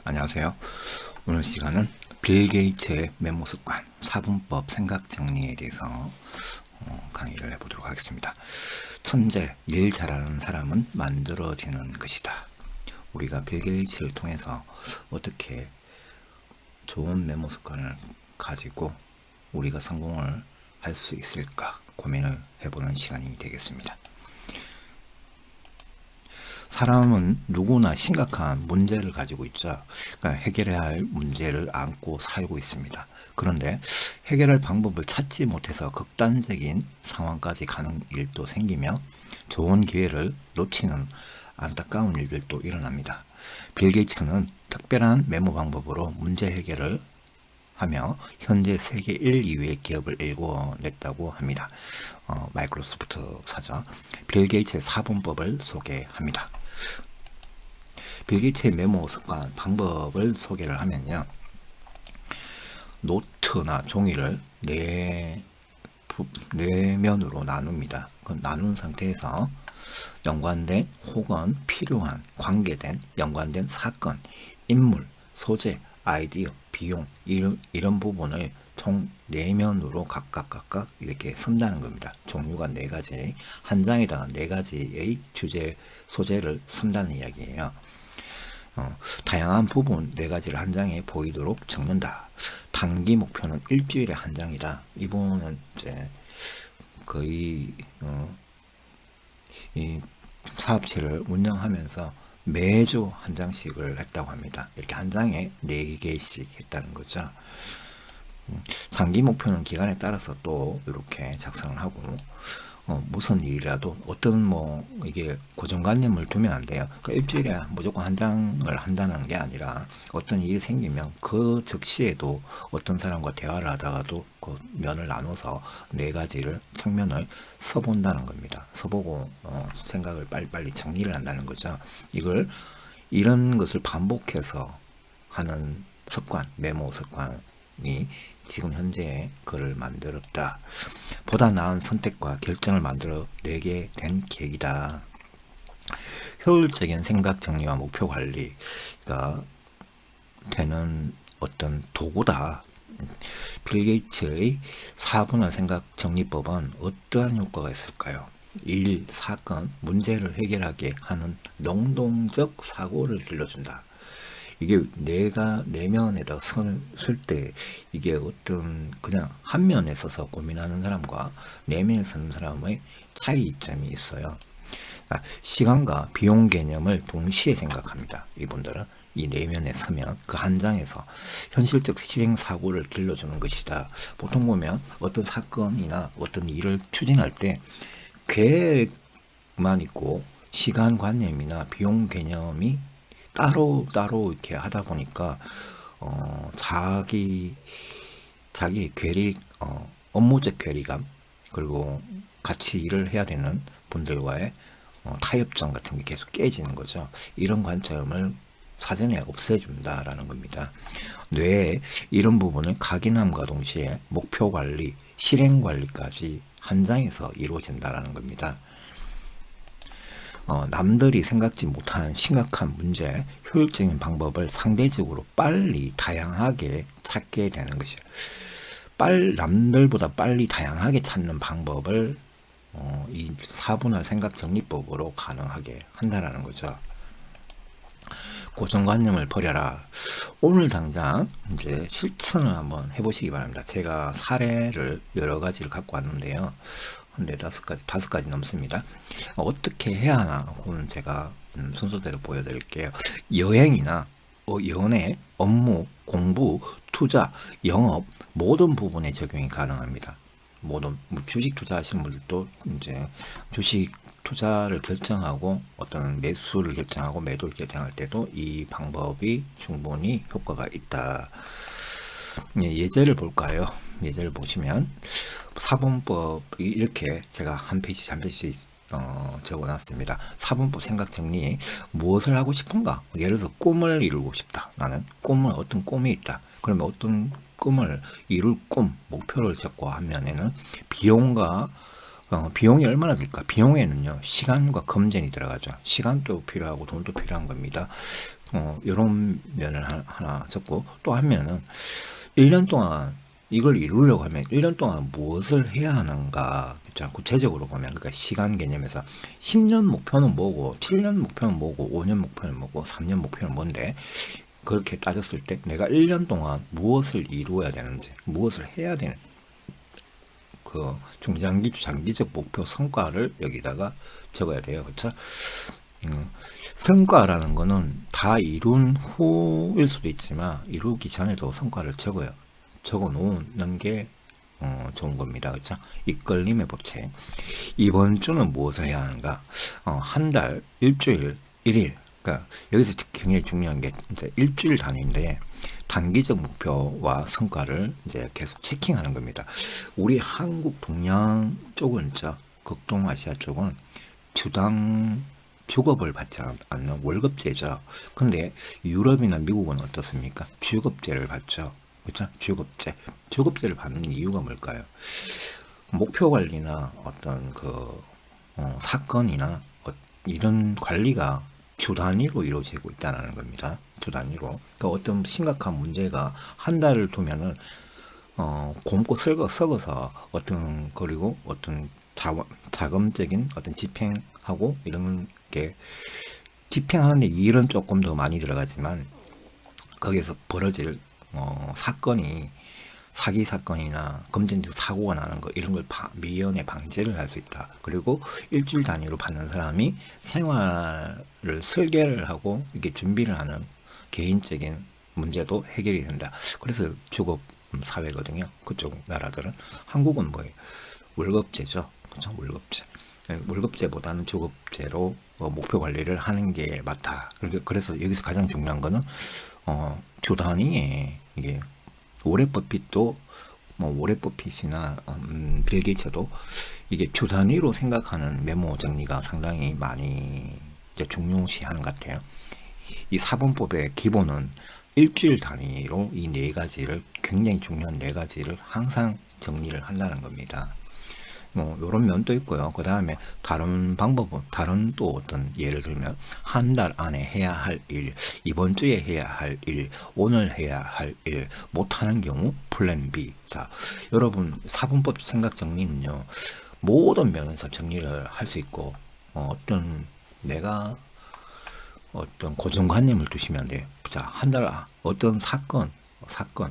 안녕하세요. 오늘 시간은 빌 게이츠의 메모 습관, 사분법 생각 정리에 대해서 강의를 해보도록 하겠습니다. 천재, 일 잘하는 사람은 만들어지는 것이다. 우리가 빌 게이츠를 통해서 어떻게 좋은 메모 습관을 가지고 우리가 성공을 할 수 있을까 고민을 해보는 시간이 되겠습니다. 사람은 누구나 심각한 문제를 가지고 있죠. 그러니까 해결해야 할 문제를 안고 살고 있습니다. 그런데 해결할 방법을 찾지 못해서 극단적인 상황까지 가는 일도 생기며 좋은 기회를 놓치는 안타까운 일들도 일어납니다. 빌 게이츠는 특별한 메모 방법으로 문제 해결을 하며 현재 세계 1, 2위의 기업을 일궈냈다고 합니다. 마이크로소프트사죠. 빌 게이츠의 4분법을 소개합니다. 빌 게이츠의 메모 습관 방법을 소개를 하면요, 노트나 종이를 네 면으로 나눕니다. 그 나눈 상태에서 연관된 혹은 필요한 관계된 연관된 사건, 인물, 소재, 아이디어, 비용 이런 부분을 총 4면으로 각각 이렇게 선다는 겁니다. 종류가 4가지, 한 장에다가 4가지의 주제, 소재를 선다는 이야기예요. 다양한 부분 4가지를 한 장에 보이도록 적는다. 단기 목표는 일주일에 한 장이다. 이 부분은 이제 거의 이 사업체를 운영하면서 매주 한 장씩을 했다고 합니다. 이렇게 한 장에 4개씩 했다는 거죠. 장기 목표는 기간에 따라서 또 이렇게 작성을 하고, 무슨 일이라도 어떤 이게 고정관념을 두면 안 돼요. 그러니까 일주일에 무조건 한 장을 한다는 게 아니라 어떤 일이 생기면 그 즉시에도 어떤 사람과 대화를 하다가도 그 면을 나눠서 4가지를 측면을 써본다는 겁니다. 써보고 생각을 빨리빨리 정리를 한다는 거죠. 이런 것을 반복해서 하는 습관, 메모 습관이 지금 현재 그를 만들었다. 보다 나은 선택과 결정을 만들어내게 된 계기다. 효율적인 생각 정리와 목표 관리가 되는 어떤 도구다. 빌 게이츠의 4분할 생각 정리법은 어떠한 효과가 있을까요? 일, 사건, 문제를 해결하게 하는 능동적 사고를 길러준다. 이게 내가 내면에다 쓸 때 이게 어떤 그냥 한 면에 서서 고민하는 사람과 내면에 서는 사람의 차이점이 있어요. 시간과 비용 개념을 동시에 생각합니다. 이분들은 이 내면에 서면 그 한 장에서 현실적 실행 사고를 길러주는 것이다. 보통 보면 어떤 사건이나 어떤 일을 추진할 때 계획만 있고 시간관념이나 비용 개념이 따로 이렇게 하다 보니까 자기 괴리 업무적 괴리감, 그리고 같이 일을 해야 되는 분들과의 타협점 같은 게 계속 깨지는 거죠. 이런 관점을 사전에 없애준다라는 겁니다. 뇌에 이런 부분을 각인함과 동시에 목표 관리, 실행 관리까지 한 장에서 이루어진다라는 겁니다. 남들이 생각지 못한 심각한 문제, 효율적인 방법을 상대적으로 빨리 다양하게 찾게 되는 것이에요. 남들보다 빨리 다양하게 찾는 방법을 이 4분할 생각 정리법으로 가능하게 한다라는 거죠. 고정관념을 버려라. 오늘 당장 이제 실천을 한번 해보시기 바랍니다. 제가 사례를 여러 가지를 갖고 왔는데요. 한 5가지 넘습니다. 어떻게 해야 하나, 그건 제가 순서대로 보여드릴게요. 여행이나 연애, 업무, 공부, 투자, 영업 모든 부분에 적용이 가능합니다. 모든 주식 투자하시는 분들도 이제 주식 투자를 결정하고 어떤 매수를 결정하고 매도를 결정할 때도 이 방법이 충분히 효과가 있다. 예제를 볼까요? 예제를 보시면 4분법 이렇게 제가 한 페이지 한 페이지 적어놨습니다. 4분법 생각 정리. 무엇을 하고 싶은가? 예를 들어서 꿈을 이루고 싶다. 나는 어떤 꿈이 있다. 그러면 어떤 꿈을 이룰 목표를 적고 하면은 비용이 얼마나 들까? 비용에는요, 시간과 금전이 들어가죠. 시간도 필요하고 돈도 필요한 겁니다. 이런 면을 하나 적고, 또 한 면은 1년 동안 이걸 이루려고 하면 1년 동안 무엇을 해야 하는가, 그렇죠? 구체적으로 보면, 그러니까 시간 개념에서 10년 목표는 뭐고, 7년 목표는 뭐고, 5년 목표는 뭐고, 3년 목표는 뭔데, 그렇게 따졌을 때 내가 1년 동안 무엇을 이루어야 되는지, 무엇을 해야 되는, 그 중장기, 장기적 목표 성과를 여기다가 적어야 돼요. 그렇죠? 성과라는 거는 다 이룬 후일 수도 있지만 이루기 전에도 성과를 적어 놓는 게 좋은 겁니다. 그렇죠? 이끌림의 법칙. 이번 주는 무엇을 해야 하는가? 한 달, 일주일, 일일. 그러니까 여기서 굉장히 중요한 게 이제 일주일 단위인데 단기적 목표와 성과를 이제 계속 체킹하는 겁니다. 우리 한국 동양 쪽은 있죠. 극동아시아 쪽은 주당 주급을 받지 않는 월급제죠. 근데 유럽이나 미국은 어떻습니까? 주급제를 받죠. 그렇죠? 주급제. 주급제를 받는 이유가 뭘까요? 목표 관리나 어떤 사건이나 이런 관리가 주 단위로 이루어지고 있다는 겁니다. 주 단위로. 그러니까 어떤 심각한 문제가 한 달을 두면은 곰고 썩어서 그리고 어떤 자금적인 어떤 집행하고 이런 게 집행하는데 일은 조금 더 많이 들어가지만 거기에서 벌어질 사건이 사기 사건이나 금전적 사고가 나는 거 이런 걸 미연에 방지를 할 수 있다. 그리고 일주일 단위로 받는 사람이 생활을 설계를 하고 이게 준비를 하는 개인적인 문제도 해결이 된다. 그래서 주급 사회거든요. 그쪽 나라들은. 한국은 뭐예요? 월급제죠. 그렇죠? 월급제. 월급제보다는 주급제로 목표 관리를 하는 게 맞다. 그래서 여기서 가장 중요한 거는 주 단위에 이게 오래 버핏도 오래 버핏이나 빌 게이츠도 이게 주 단위로 생각하는 메모 정리가 상당히 많이 이제 중요시하는 것 같아요. 이 사본법의 기본은 일주일 단위로 이 네 가지를 굉장히 중요한 네 가지를 항상 정리를 한다는 겁니다. 요런 면도 있고요. 그 다음에 다른 방법은, 다른 또 어떤 예를 들면, 한 달 안에 해야 할 일, 이번 주에 해야 할 일, 오늘 해야 할 일, 못하는 경우, 플랜 B. 자, 여러분, 사분법 생각 정리는요, 모든 면에서 정리를 할 수 있고, 내가 어떤 고정관념을 두시면 돼요. 자, 한 달, 어떤 사건,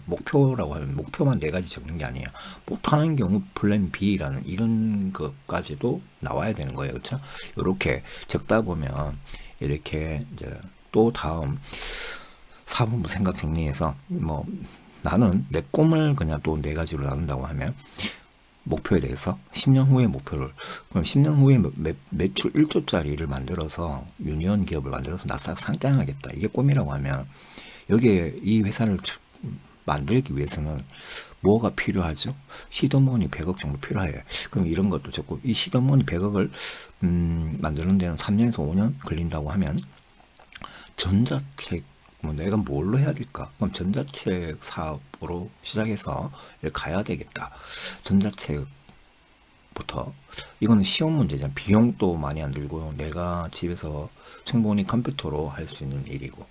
목표라고 하면 목표만 네 가지 적는 게 아니에요. 못하는 경우 플랜 B라는 이런 것까지도 나와야 되는 거예요. 그렇죠? 이렇게 적다 보면 이렇게 이제 또 다음 사본부 생각 정리해서 나는 내 꿈을 그냥 또 네 가지로 나눈다고 하면 목표에 대해서 10년 후의 목표를, 그럼 10년 후에 매출 1조짜리를 만들어서 유니온 기업을 만들어서 나스닥 상장하겠다. 이게 꿈이라고 하면 여기에 이 회사를 만들기 위해서는 뭐가 필요하죠? 시드머니 100억 정도 필요해요. 그럼 이런 것도 적고, 이 시드머니 100억을 만드는 데는 3년에서 5년 걸린다고 하면 전자책, 내가 뭘로 해야 될까? 그럼 전자책 사업으로 시작해서 가야 되겠다. 전자책부터. 이거는 쉬운 문제잖아. 비용도 많이 안 들고 내가 집에서 충분히 컴퓨터로 할 수 있는 일이고.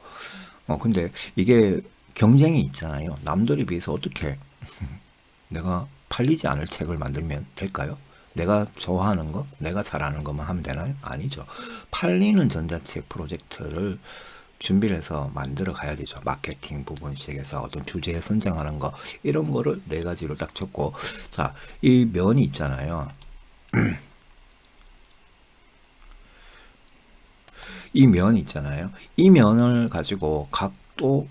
근데 이게 경쟁이 있잖아요. 남들에 비해서 어떻게 내가 팔리지 않을 책을 만들면 될까요? 내가 좋아하는 거, 내가 잘하는 것만 하면 되나요? 아니죠. 팔리는 전자책 프로젝트를 준비를 해서 만들어 가야 되죠. 마케팅 부분 시작해서 어떤 주제에 선정하는 거, 이런 거를 네 가지로 딱 적고, 자, 이 면이 있잖아요. 이 면이 있잖아요. 이 면을 가지고 각도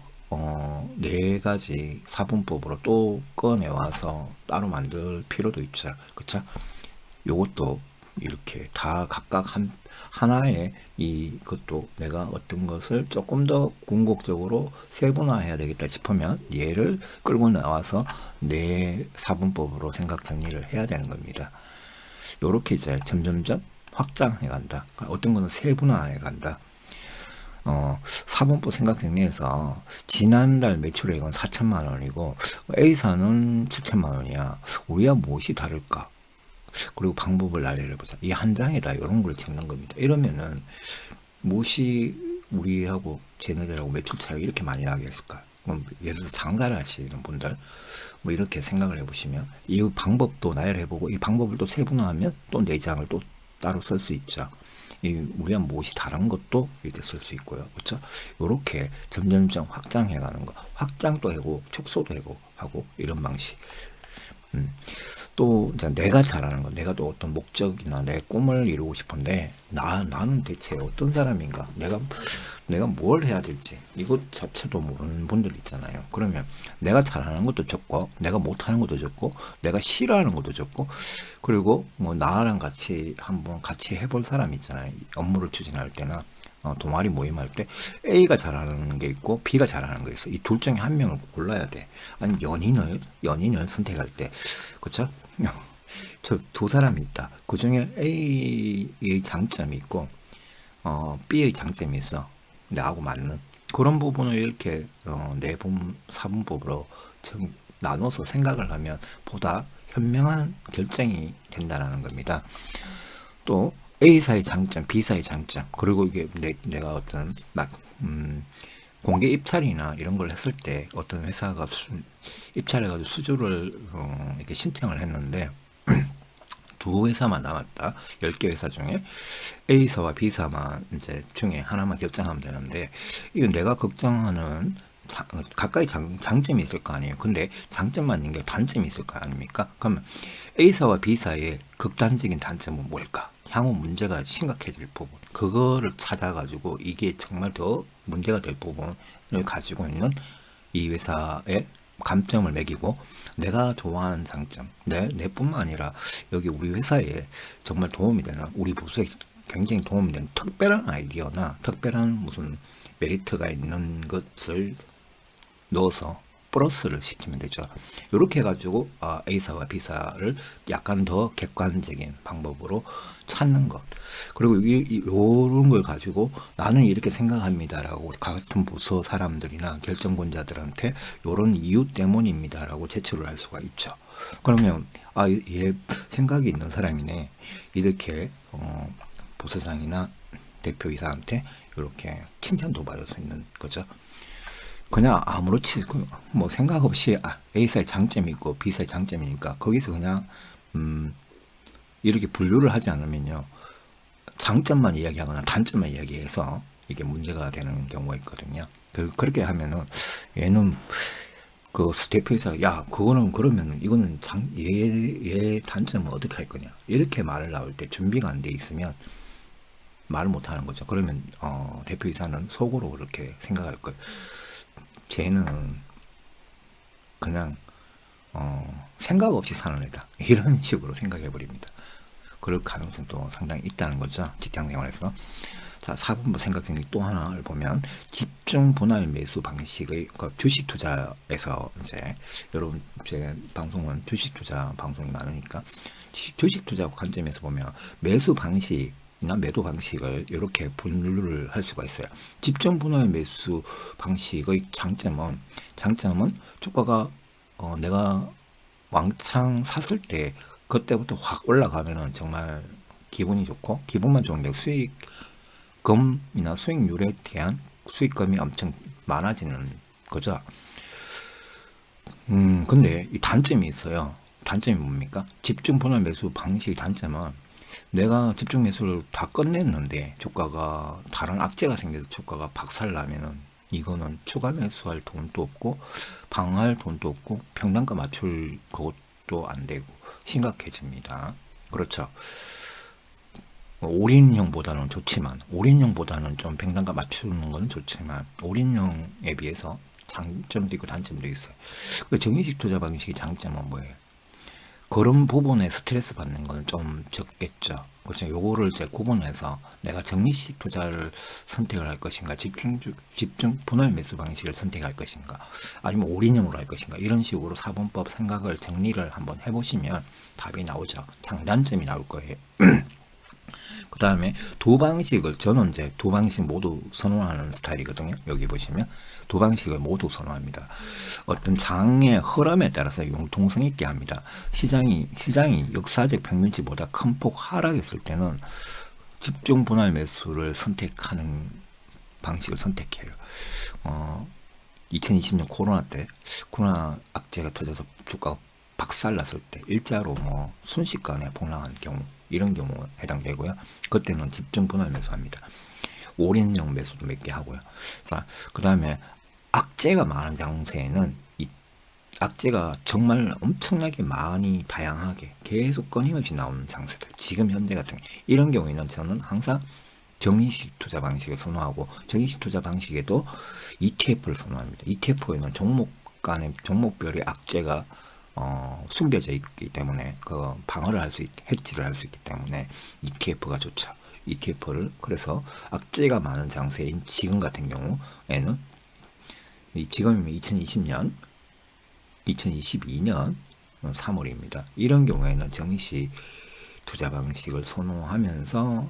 네 가지 사분법으로 또 꺼내와서 따로 만들 필요도 있죠. 그쵸? 요것도 이렇게 다 각각 하나의 이것도 내가 어떤 것을 조금 더 궁극적으로 세분화해야 되겠다 싶으면 얘를 끌고 나와서 내 사분법으로 생각 정리를 해야 되는 겁니다. 요렇게 이제 점점점 확장해 간다. 어떤 거는 세분화해 간다. 사분법 생각 정리해서 지난달 매출액은 4천만 원이고 A사는 7천만 원이야. 우리와 무엇이 다를까? 그리고 방법을 나열해 보자. 이 한 장에다 이런 걸 적는 겁니다. 이러면은 무엇이 우리하고 쟤네들하고 매출 차이가 이렇게 많이 나게 했을까? 그럼 예를 들어서 장사를 하시는 분들 뭐 이렇게 생각을 해보시면 이 방법도 나열해보고 이 방법을 또 세분화하면 또 내장을 또 따로 쓸 수 있죠. 이 우리가 무엇이 다른 것도 이렇게 쓸 수 있고요. 그렇죠? 이렇게 점점점 확장해가는 거, 확장도 하고 축소도 하고 이런 방식. 또 이제 내가 잘하는 거, 내가 또 어떤 목적이나 내 꿈을 이루고 싶은데 나는 대체 어떤 사람인가, 내가 뭘 해야 될지 이것 자체도 모르는 분들 있잖아요. 그러면 내가 잘하는 것도 적고 내가 못하는 것도 적고 내가 싫어하는 것도 적고, 그리고 뭐 나랑 같이 해볼 사람 있잖아요. 업무를 추진할 때나 동아리 모임할 때 A가 잘하는 게 있고 B가 잘하는 게 있어. 이 둘 중에 한 명을 골라야 돼. 아니 연인을 선택할 때, 그렇죠? 저 두 사람이 있다. 그 중에 A의 장점이 있고 B의 장점이 있어. 나하고 맞는 그런 부분을 이렇게 내분 사분법으로 나눠서 생각을 하면 보다 현명한 결정이 된다는 겁니다. 또 A사의 장점, B사의 장점, 그리고 이게 내가 어떤 공개 입찰이나 이런 걸 했을 때 어떤 회사가 입찰해가지고 수주를 이렇게 신청을 했는데 두 회사만 남았다. 10개 회사 중에 A사와 B사만 이제 중에 하나만 결정하면 되는데, 이건 내가 걱정하는 가까이 장점이 있을 거 아니에요. 근데 장점만 있는 게 단점이 있을 거 아닙니까? 그러면 A사와 B사의 극단적인 단점은 뭘까? 향후 문제가 심각해질 부분, 그거를 찾아가지고 이게 정말 더 문제가 될 부분을 가지고 있는 이 회사의 감점을 매기고, 내가 좋아하는 장점, 내뿐만 아니라 여기 우리 회사에 정말 도움이 되는, 우리 부서에 굉장히 도움이 되는 특별한 아이디어나 특별한 무슨 메리트가 있는 것을 넣어서 플러스를 시키면 되죠. 이렇게 해가지고 A사와 B사를 약간 더 객관적인 방법으로 찾는 것. 그리고 이런 걸 가지고 나는 이렇게 생각합니다라고 같은 부서 사람들이나 결정권자들한테 이런 이유 때문입니다라고 제출을 할 수가 있죠. 그러면 얘 생각이 있는 사람이네, 이렇게 부서장이나 대표이사한테 이렇게 칭찬도 받을 수 있는 거죠. 그냥 아무렇지 뭐 생각 없이 A사의 장점이 있고 B사의 장점이니까 거기서 그냥 이렇게 분류를 하지 않으면요, 장점만 이야기하거나 단점만 이야기해서 이게 문제가 되는 경우가 있거든요. 그렇게 하면은 얘는 그 대표이사가 그거는 그러면 이거는 얘 단점은 어떻게 할 거냐, 이렇게 말을 나올 때 준비가 안 돼 있으면 말을 못 하는 거죠. 그러면 대표이사는 속으로 그렇게 생각할 거예요. 쟤는 그냥 생각 없이 사는 애다, 이런 식으로 생각해 버립니다. 그럴 가능성도 상당히 있다는 거죠, 직장생활에서. 자, 4번부 생각생각 또 하나를 보면 집중 분할 매수 방식의 주식 투자에서, 이제 여러분 제 방송은 주식 투자 방송이 많으니까 주식 투자 관점에서 보면 매수 방식 매도 방식을 이렇게 분류를 할 수가 있어요. 집중 분할 매수 방식의 장점은 주가가 내가 왕창 샀을 때 그때부터 확 올라가면은 정말 기분이 좋고, 기분만 좋은데 수익금이나 수익률에 대한 수익금이 엄청 많아지는 거죠. 근데 이 단점이 있어요. 단점이 뭡니까? 집중 분할 매수 방식의 단점은 내가 집중 매수를 다 끝냈는데 주가가 다른 악재가 생겨서 주가가 박살나면은 이거는 추가 매수할 돈도 없고 방어할 돈도 없고 평단가 맞출 그것도 안 되고 심각해집니다. 그렇죠. 올인형보다는 좋지만, 올인형보다는 좀 평단가 맞추는 건 좋지만 올인형에 비해서 장점도 있고 단점도 있어요. 정의식 투자 방식의 장점은 뭐예요? 그런 부분에 스트레스 받는 건 좀 적겠죠. 그렇죠. 요거를 이제 구분해서 내가 정리식 투자를 선택을 할 것인가, 집중 분할 매수 방식을 선택할 것인가, 아니면 올인형으로 할 것인가, 이런 식으로 사분법 생각을 정리를 한번 해보시면 답이 나오죠. 장단점이 나올 거예요. 그 다음에 저는 이제 두 방식 모두 선호하는 스타일이거든요. 여기 보시면 두 방식을 모두 선호합니다. 어떤 장의 흐름에 따라서 융통성 있게 합니다. 시장이 역사적 평균치보다 큰 폭 하락했을 때는 집중 분할 매수를 선택하는 방식을 선택해요. 2020년 코로나 때 코로나 악재가 터져서 주가가 박살났을 때 일자로 뭐 순식간에 폭락한 경우, 이런 경우 해당되고요. 그때는 집중 분할 매수합니다. 올인용 매수도 몇 개 하고요. 자, 그 다음에 악재가 많은 장세에는 이 악재가 정말 엄청나게 많이 다양하게 계속 끊임없이 나오는 장세들, 지금 현재 같은 이런 경우에는 저는 항상 정리식 투자 방식을 선호하고, 정리식 투자 방식에도 ETF를 선호합니다. ETF에는 종목 간의 종목별의 악재가 숨겨져 있기 때문에 그 방어를 할 수 해지를 할 수 있기 때문에 ETF가 좋죠. ETF를 그래서 악재가 많은 장세인 지금 같은 경우에는, 지금이면 2022년 3월입니다. 이런 경우에는 정시 투자 방식을 선호하면서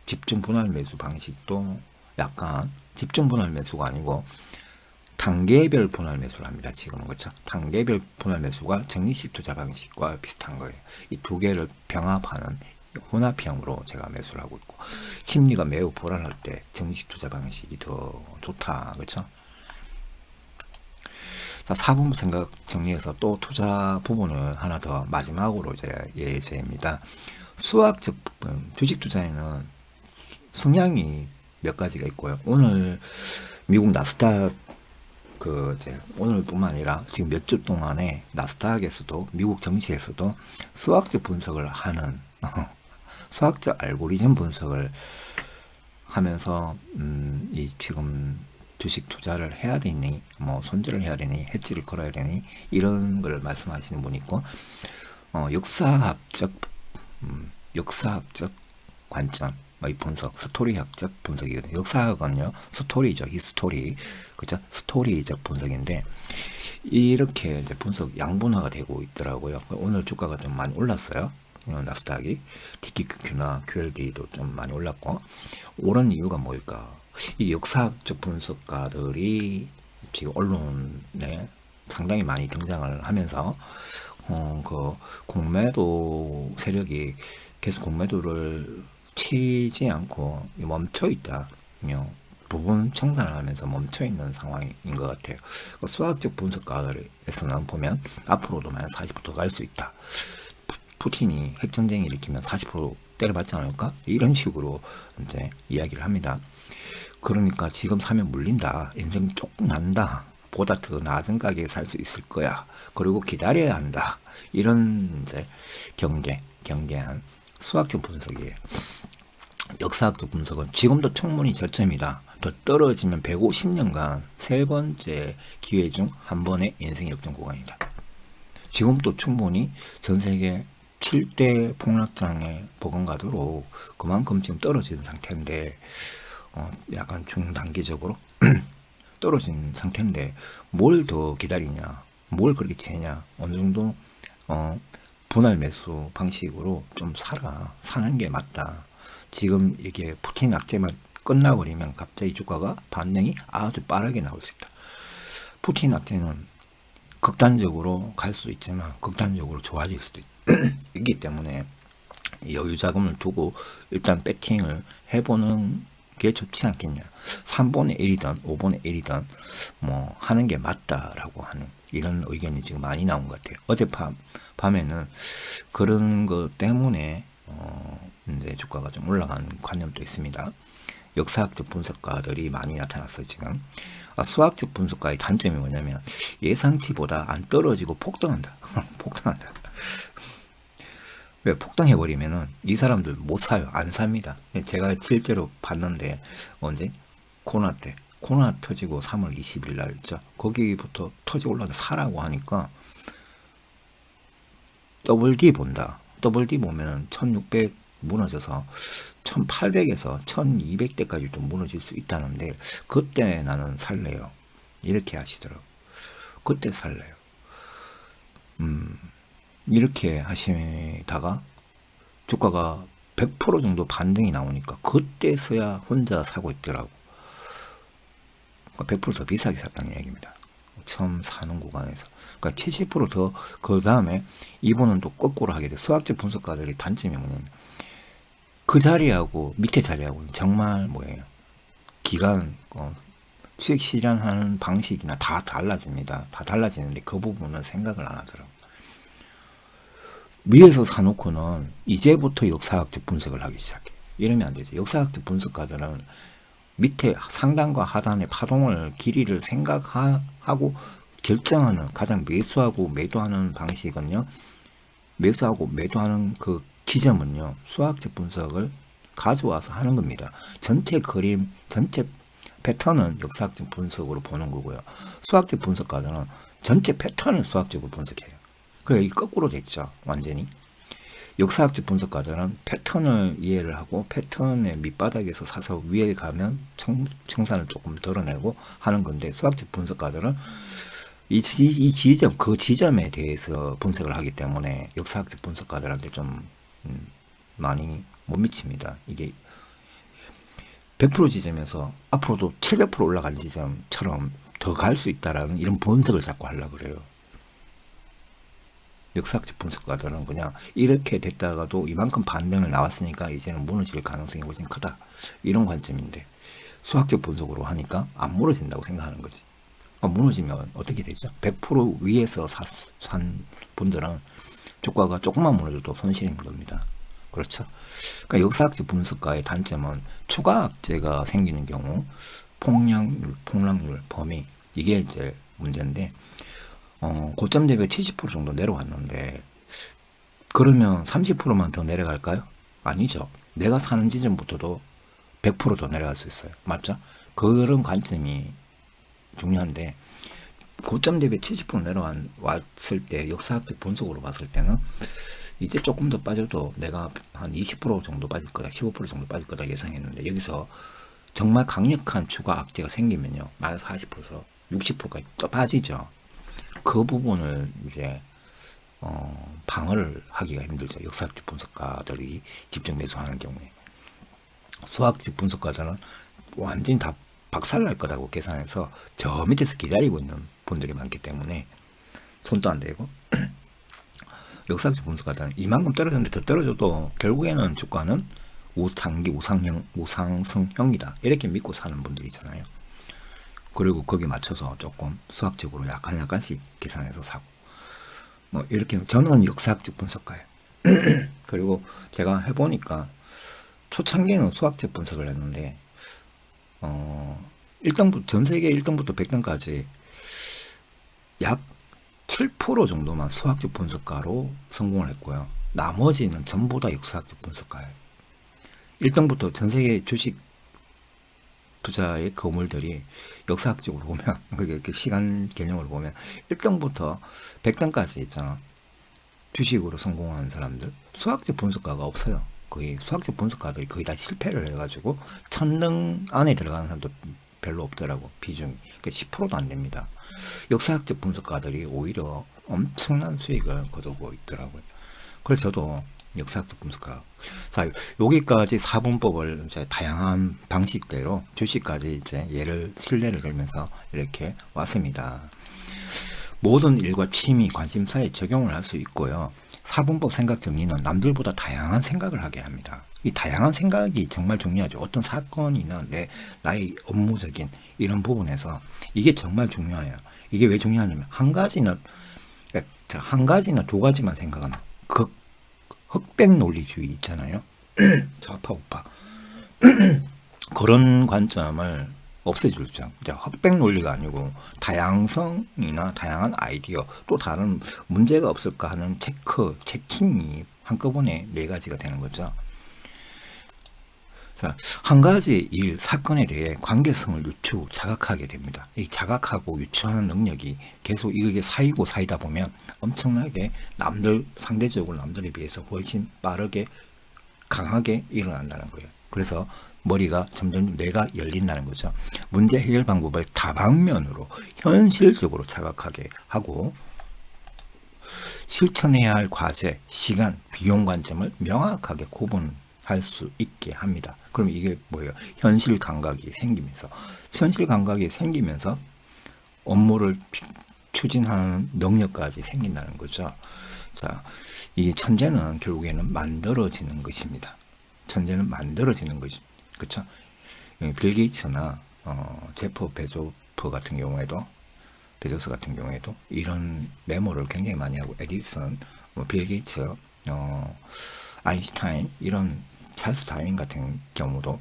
집중 분할 매수 방식도 약간 집중 분할 매수가 아니고 단계별 분할 매수를 합니다. 지금은 그렇죠. 단계별 분할 매수가 정리식 투자 방식과 비슷한 거예요. 이 두 개를 병합하는 혼합형으로 제가 매수를 하고 있고, 심리가 매우 불안할 때 정리식 투자 방식이 더 좋다, 그렇죠? 자, 4분 생각 정리해서 또 투자 부분을 하나 더 마지막으로 이제 예제입니다. 수학적 부분, 주식 투자에는 성향이 몇 가지가 있고요. 오늘 미국 나스닥 이제 오늘뿐만 아니라 지금 몇 주 동안에 나스닥에서도 미국 증시에서도 수학적 분석을 하는 수학적 알고리즘 분석을 하면서 이 지금 주식 투자를 해야 되니, 뭐 손절을 해야 되니, 해지를 걸어야 되니, 이런 걸 말씀하시는 분이 있고, 역사학적 관점, 이 분석, 스토리학적 분석이거든요. 역사학은요, 스토리죠, 히스토리, 그죠? 스토리적 분석인데, 이렇게 이제 분석 양분화가 되고 있더라고요. 오늘 주가가 좀 많이 올랐어요. 나스닥이, TQQ나 QLD도 좀 많이 올랐고, 오른 이유가 뭘까? 이 역사학적 분석가들이 지금 언론에 상당히 많이 등장을 하면서, 그 공매도 세력이 계속 공매도를 치지 않고 멈춰 있다. 부분 청산을 하면서 멈춰 있는 상황인 것 같아요. 수학적 분석가들에서는 보면 앞으로도 만약 40% 갈 수 있다. 푸틴이 핵전쟁 일으키면 40% 때려받지 않을까? 이런 식으로 이제 이야기를 합니다. 그러니까 지금 사면 물린다. 인생 조금 난다. 보다 더 낮은 가격에 살 수 있을 거야. 그리고 기다려야 한다. 이런 이제 경계한 수학적 분석이에요. 역사학적 분석은 지금도 충분히 저점이다. 더 떨어지면 150년간 세 번째 기회 중 한 번의 인생 역전 구간이다. 지금도 충분히 전 세계 7대 폭락장에 버금가도록 그만큼 지금 떨어지는 상태인데, 약간 중단기적으로 떨어진 상태인데 뭘 더 기다리냐, 뭘 그렇게 채냐, 어느 정도 분할 매수 방식으로 좀 사는 게 맞다. 지금 이게 푸틴 악재만 끝나버리면 갑자기 주가가 반등이 아주 빠르게 나올 수 있다. 푸틴 악재는 극단적으로 갈 수 있지만 극단적으로 좋아질 수도 있기 때문에 여유 자금을 두고 일단 배팅을 해보는 게 좋지 않겠냐. 3분의 1이든 5분의 1이든 뭐 하는 게 맞다라고 하는 이런 의견이 지금 많이 나온 것 같아요. 어젯밤에는 그런 것 때문에 이제 주가가 좀 올라가는 관념도 있습니다. 역사학적 분석가들이 많이 나타났어요, 지금. 수학적 분석가의 단점이 뭐냐면 예상치보다 안 떨어지고 폭등한다. 폭등한다. 왜 폭등해버리면은 이 사람들 못 사요. 안 삽니다. 제가 실제로 봤는데, 언제? 코로나 때. 코로나 터지고 3월 20일 날 있죠. 거기부터 터지고 올라서 사라고 하니까 더블 D 본다. 더블 D 보면은 1600 무너져서 1800에서 1200대까지도 무너질 수 있다는데, 그때 나는 살래요. 이렇게 하시더라고. 그때 살래요. 이렇게 하시다가 주가가 100% 정도 반등이 나오니까 그때서야 혼자 사고 있더라고. 100%더 비싸게 샀다는 얘기입니다. 처음 사는 구간에서. 그러니까 70% 더, 그 다음에 이분은 또 거꾸로 하게 돼. 수학적 분석가들의 단점이 뭐냐면 그 자리하고 밑에 자리하고 정말 뭐예요? 기간, 수익 실현하는 방식이나 다 달라집니다. 다 달라지는데 그 부분은 생각을 안 하더라고요. 위에서 사놓고는 이제부터 역사학적 분석을 하기 시작해요. 이러면 안 되죠. 역사학적 분석가들은 밑에 상단과 하단의 파동을 길이를 생각하고 결정하는 가장 매수하고 매도하는 방식은요. 매수하고 매도하는 그 기점은요. 수학적 분석을 가져와서 하는 겁니다. 전체 그림, 전체 패턴은 역사학적 분석으로 보는 거고요. 수학적 분석가들은 전체 패턴을 수학적으로 분석해요. 그래, 이게 거꾸로 됐죠. 완전히. 역사학적 분석가들은 패턴을 이해를 하고 패턴의 밑바닥에서 사서 위에 가면 청산을 조금 덜어내고 하는 건데, 수학적 분석가들은 이 지점, 그 지점에 대해서 분석을 하기 때문에 역사학적 분석가들한테 좀 많이 못 미칩니다. 이게 100% 지점에서 앞으로도 700% 올라간 지점처럼 더 갈 수 있다라는 이런 분석을 자꾸 하려고 그래요. 역사학적 분석가들은 그냥 이렇게 됐다가도 이만큼 반등을 나왔으니까 이제는 무너질 가능성이 훨씬 크다, 이런 관점인데, 수학적 분석으로 하니까 안 무너진다고 생각하는 거지. 무너지면 어떻게 되죠? 100% 위에서 산 분들은 주가가 조금만 무너져도 손실인 겁니다. 그렇죠? 그러니까 역사학적 분석가의 단점은 추가 악재가 생기는 경우 폭락률, 범위, 이게 이제 문제인데, 고점 대비 70% 정도 내려왔는데 그러면 30%만 더 내려갈까요? 아니죠. 내가 사는 지점부터도 100%더 내려갈 수 있어요. 맞죠? 그런 관점이 중요한데, 고점 대비 70% 내려왔을 때 역사학적 분석으로 봤을 때는 이제 조금 더 빠져도 내가 한 20% 정도 빠질 거다, 15% 정도 빠질 거다 예상했는데, 여기서 정말 강력한 추가 악재가 생기면요, 마이너스 40%에서 60%까지 또 빠지죠. 그 부분을 이제 방어를 하기가 힘들죠. 역사학적 분석가들이 집중 매수하는 경우에. 수학적 분석가들은 완전히 다 박살날 거라고 계산해서 저 밑에서 기다리고 있는 분들이 많기 때문에 손도 안 대고 역사학적 분석가들은 이만큼 떨어졌는데 더 떨어져도 결국에는 주가는 장기 우상승형이다, 이렇게 믿고 사는 분들이잖아요. 그리고 거기에 맞춰서 조금 수학적으로 약간씩 계산해서 사고, 뭐 이렇게. 저는 역사학적 분석가예요. 그리고 제가 해보니까 초창기에는 수학적 분석을 했는데 1등부터, 전 세계 1등부터 100등까지 약 7% 정도만 수학적 분석가로 성공을 했고요. 나머지는 전부 다 역사학적 분석가예요. 1등부터 전 세계 주식 투자의 거물들이 역사학적으로 보면, 그게 시간 개념으로 보면 1등부터 100등까지 있잖아. 주식으로 성공하는 사람들, 수학적 분석가가 없어요. 거의 수학적 분석가들이 거의 다 실패를 해가지고 1000등 안에 들어가는 사람도 별로 없더라고, 비중이. 10%도 안 됩니다. 역사학적 분석가들이 오히려 엄청난 수익을 거두고 있더라고요. 그래서 저도 역사학적 분석가. 자, 여기까지 4분법을 이제 다양한 방식대로 주식까지 이제 신뢰를 걸면서 이렇게 왔습니다. 모든 일과 취미, 관심사에 적용을 할 수 있고요. 4분법 생각 정리는 남들보다 다양한 생각을 하게 합니다. 이 다양한 생각이 정말 중요하죠. 어떤 사건이나 나의 업무적인 이런 부분에서 이게 정말 중요해요. 이게 왜 중요하냐면 한 가지나 두 가지만 생각하면 흑백 논리주의 있잖아요. 좌파 우파 그런 관점을 없애주죠. 흑백 논리가 아니고 다양성이나 다양한 아이디어, 또 다른 문제가 없을까 하는 체킹이 한꺼번에 4가지가 되는 거죠. 자, 한 가지 사건에 대해 관계성을 자각하게 됩니다. 이 자각하고 유추하는 능력이 계속 이게 쌓이다 보면 엄청나게 상대적으로 남들에 비해서 훨씬 빠르게 강하게 일어난다는 거예요. 그래서 머리가 점점 뇌가 열린다는 거죠. 문제 해결 방법을 다방면으로 현실적으로 자각하게 하고 실천해야 할 과제, 시간, 비용 관점을 명확하게 구분할 수 있게 합니다. 그럼 이게 뭐예요? 현실 감각이 생기면서 업무를 추진하는 능력까지 생긴다는 거죠. 자, 이 천재는 결국에는 만들어지는 것입니다. 천재는 만들어지는 것이, 그렇죠? 빌 게이츠나 제프 베조스 같은 경우에도 이런 메모를 굉장히 많이 하고, 에디슨, 빌 게이츠, 아인슈타인, 이런 찰스 다윈 같은 경우도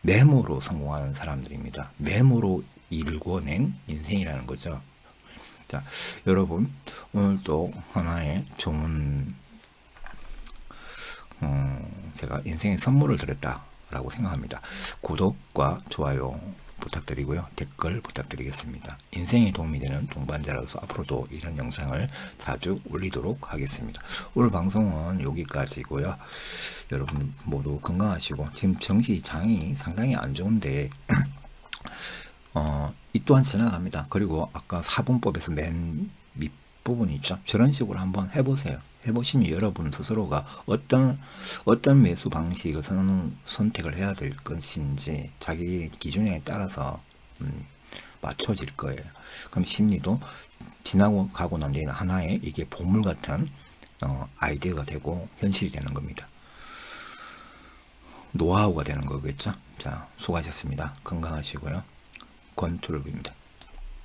메모로 성공하는 사람들입니다. 메모로 이루어낸 인생이라는 거죠. 자, 여러분, 오늘 또 하나의 좋은, 제가 인생의 선물을 드렸다라고 생각합니다. 구독과 좋아요 부탁드리고요. 댓글 부탁드리겠습니다. 인생에 도움이 되는 동반자로서 앞으로도 이런 영상을 자주 올리도록 하겠습니다. 오늘 방송은 여기까지고요. 여러분 모두 건강하시고, 지금 정시장이 상당히 안 좋은데 이 또한 지나갑니다. 그리고 아까 사분법에서 맨 밑부분 있죠. 저런 식으로 한번 해보세요. 해보시면 여러분 스스로가 어떤 매수 방식을 선택을 해야 될 것인지 자기 기준에 따라서 맞춰질 거예요. 그럼 심리도 지나고 가고 난 뒤에는 하나의 이게 보물 같은 아이디어가 되고 현실이 되는 겁니다. 노하우가 되는 거겠죠. 자, 수고하셨습니다. 건강하시고요. 권투를 빕니다.